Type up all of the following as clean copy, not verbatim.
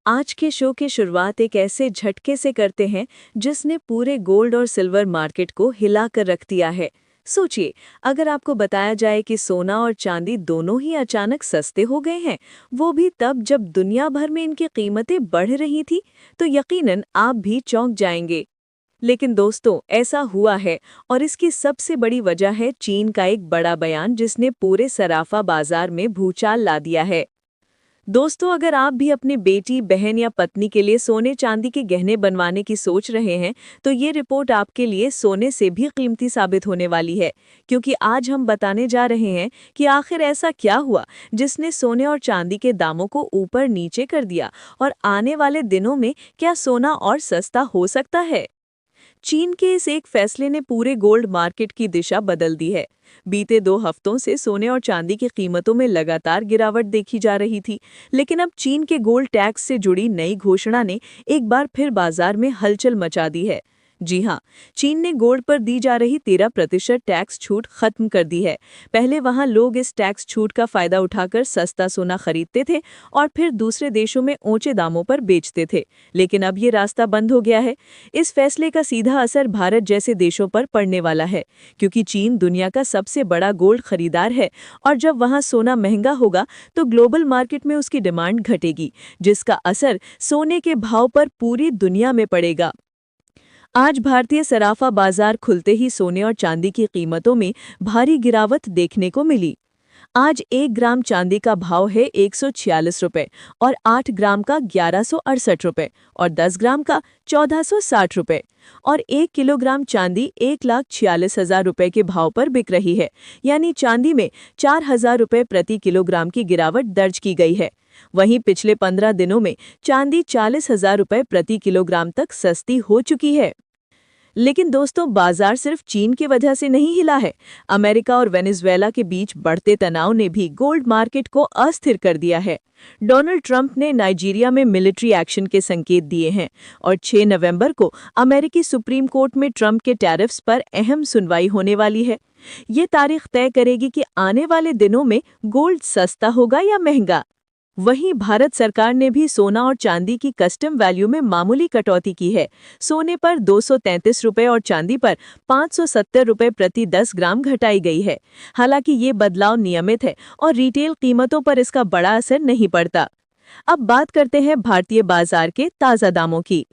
आज के शो की शुरुआत एक ऐसे झटके से करते हैं जिसने पूरे गोल्ड और सिल्वर मार्केट को हिला कर रख दिया है। सोचिए, अगर आपको बताया जाए कि सोना और चांदी दोनों ही अचानक सस्ते हो गए हैं, वो भी तब जब दुनिया भर में इनकी कीमतें बढ़ रही थी, तो यकीनन आप भी चौंक जाएंगे। लेकिन दोस्तों, ऐसा हुआ है और इसकी सबसे बड़ी वजह है चीन का एक बड़ा बयान जिसने पूरे सराफा बाजार में भूचाल ला दिया है। दोस्तों, अगर आप भी अपनी बेटी, बहन या पत्नी के लिए सोने चांदी के गहने बनवाने की सोच रहे हैं, तो ये रिपोर्ट आपके लिए सोने से भी कीमती साबित होने वाली है, क्योंकि आज हम बताने जा रहे हैं कि आखिर ऐसा क्या हुआ जिसने सोने और चांदी के दामों को ऊपर नीचे कर दिया और आने वाले दिनों में क्या सोना और सस्ता हो सकता है। चीन के इस एक फैसले ने पूरे गोल्ड मार्केट की दिशा बदल दी है। बीते 2 हफ्तों से सोने और चांदी की कीमतों में लगातार गिरावट देखी जा रही थी, लेकिन अब चीन के गोल्ड टैक्स से जुड़ी नई घोषणा ने एक बार फिर बाजार में हलचल मचा दी है। जी हाँ, चीन ने गोल्ड पर दी जा रही 13% टैक्स छूट खत्म कर दी है। पहले वहां लोग इस टैक्स छूट का फायदा उठाकर सस्ता सोना खरीदते थे और फिर दूसरे देशों में ऊंचे दामों पर बेचते थे, लेकिन अब ये रास्ता बंद हो गया है। इस फैसले का सीधा असर भारत जैसे देशों पर पड़ने वाला है, क्योंकि चीन दुनिया का सबसे बड़ा गोल्ड खरीदार है और जब वहां सोना महंगा होगा तो ग्लोबल मार्केट में उसकी डिमांड घटेगी, जिसका असर सोने के भाव पर पूरी दुनिया में पड़ेगा। आज भारतीय सराफा बाजार खुलते ही सोने और चांदी की कीमतों में भारी गिरावट देखने को मिली। आज 1 ग्राम चांदी का भाव है 146 रुपये और 8 ग्राम का 1168 रुपये और 10 ग्राम का 1460 रुपये और 1 किलोग्राम चांदी 1,46,000 रुपये के भाव पर बिक रही है। यानी चांदी में 4,000 रुपये प्रति किलोग्राम की गिरावट दर्ज की गई है। वहीं पिछले 15 दिनों में चांदी 40,000 रुपये प्रति किलोग्राम तक सस्ती हो चुकी है। लेकिन दोस्तों, बाजार सिर्फ चीन की वजह से नहीं हिला है। अमेरिका और वेनेजुएला के बीच बढ़ते तनाव ने भी गोल्ड मार्केट को अस्थिर कर दिया है। डोनाल्ड ट्रंप ने नाइजीरिया में मिलिट्री एक्शन के संकेत दिए हैं और 6 नवंबर को अमेरिकी सुप्रीम कोर्ट में ट्रंप के टैरिफ्स पर अहम सुनवाई होने वाली है। ये तारीख तय करेगी कि आने वाले दिनों में गोल्ड सस्ता होगा या महंगा। वहीं भारत सरकार ने भी सोना और चांदी की कस्टम वैल्यू में मामूली कटौती की है। सोने पर 233 रुपये और चांदी पर 570 रुपये प्रति 10 ग्राम घटाई गई है। हालांकि ये बदलाव नियमित है और रिटेल कीमतों पर इसका बड़ा असर नहीं पड़ता। अब बात करते हैं भारतीय बाजार के ताज़ा दामों की।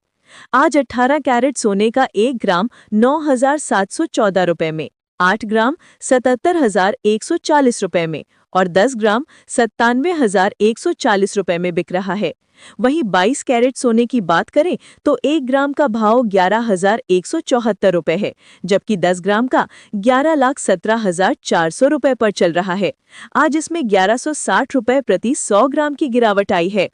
आज 18 कैरेट सोने का 1 ग्राम 9,714 रुपये में, 8 ग्राम 77,140 रुपये में और 10 ग्राम 97,140 रुपये में बिक रहा है। वहीं 22 कैरेट सोने की बात करें तो 1 ग्राम का भाव 11,174 रुपये है, जबकि 10 ग्राम का 11,17,400 रुपये पर चल रहा है। आज इसमें 1,160 रुपये प्रति 100 ग्राम की गिरावट आई है।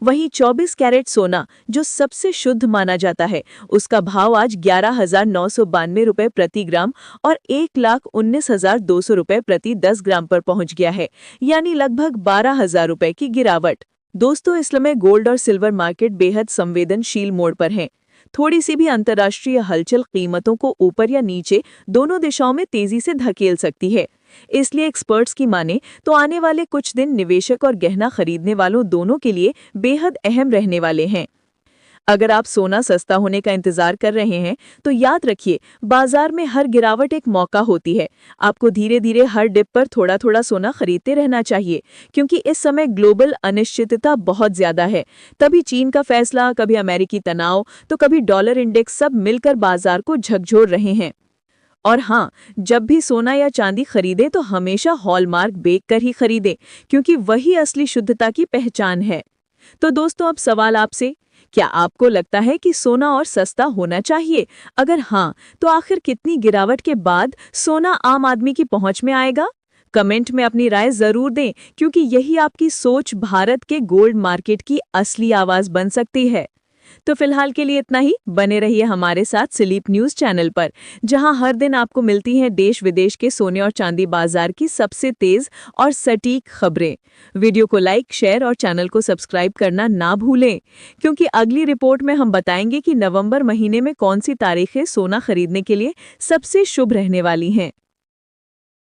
वहीं 24 कैरेट सोना, जो सबसे शुद्ध माना जाता है, उसका भाव आज 11,992 रुपये प्रति ग्राम और 1,19,200 रुपये प्रति 10 ग्राम पर पहुंच गया है, यानी लगभग 12,000 रुपये की गिरावट। दोस्तों, इस समय गोल्ड और सिल्वर मार्केट बेहद संवेदनशील मोड़ पर हैं। थोड़ी सी भी अंतर्राष्ट्रीय हलचल कीमतों को ऊपर या नीचे दोनों दिशाओं में तेजी से धकेल सकती है। इसलिए एक्सपर्ट्स की माने तो आने वाले कुछ दिन निवेशक और गहना खरीदने वालों दोनों के लिए बेहद अहम रहने वाले हैं। अगर आप सोना सस्ता होने का इंतजार कर रहे हैं, तो याद रखिए, बाजार में हर गिरावट एक मौका होती है। आपको धीरे धीरे हर डिप पर थोड़ा थोड़ा सोना खरीदते रहना चाहिए, क्योंकि इस समय ग्लोबल अनिश्चितता बहुत ज्यादा है। तभी चीन का फैसला, कभी अमेरिकी तनाव, तो कभी डॉलर इंडेक्स, सब मिलकर बाजार को झकझोर रहे हैं। और हाँ, जब भी सोना या चांदी खरीदें तो हमेशा हॉलमार्क देख कर ही खरीदें, क्योंकि वही असली शुद्धता की पहचान है। तो दोस्तों, अब सवाल आपसे, क्या आपको लगता है कि सोना और सस्ता होना चाहिए? अगर हाँ, तो आखिर कितनी गिरावट के बाद सोना आम आदमी की पहुंच में आएगा? कमेंट में अपनी राय जरूर दें, क्योंकि यही आपकी सोच भारत के गोल्ड मार्केट की असली आवाज बन सकती है। तो फिलहाल के लिए इतना ही। बने रहिए हमारे साथ स्लीप न्यूज चैनल पर, जहां हर दिन आपको मिलती हैं देश विदेश के सोने और चांदी बाजार की सबसे तेज और सटीक खबरें। वीडियो को लाइक, शेयर और चैनल को सब्सक्राइब करना ना भूलें, क्योंकि अगली रिपोर्ट में हम बताएंगे कि नवंबर महीने में कौन सी तारीखें सोना खरीदने के लिए सबसे शुभ रहने वाली हैं।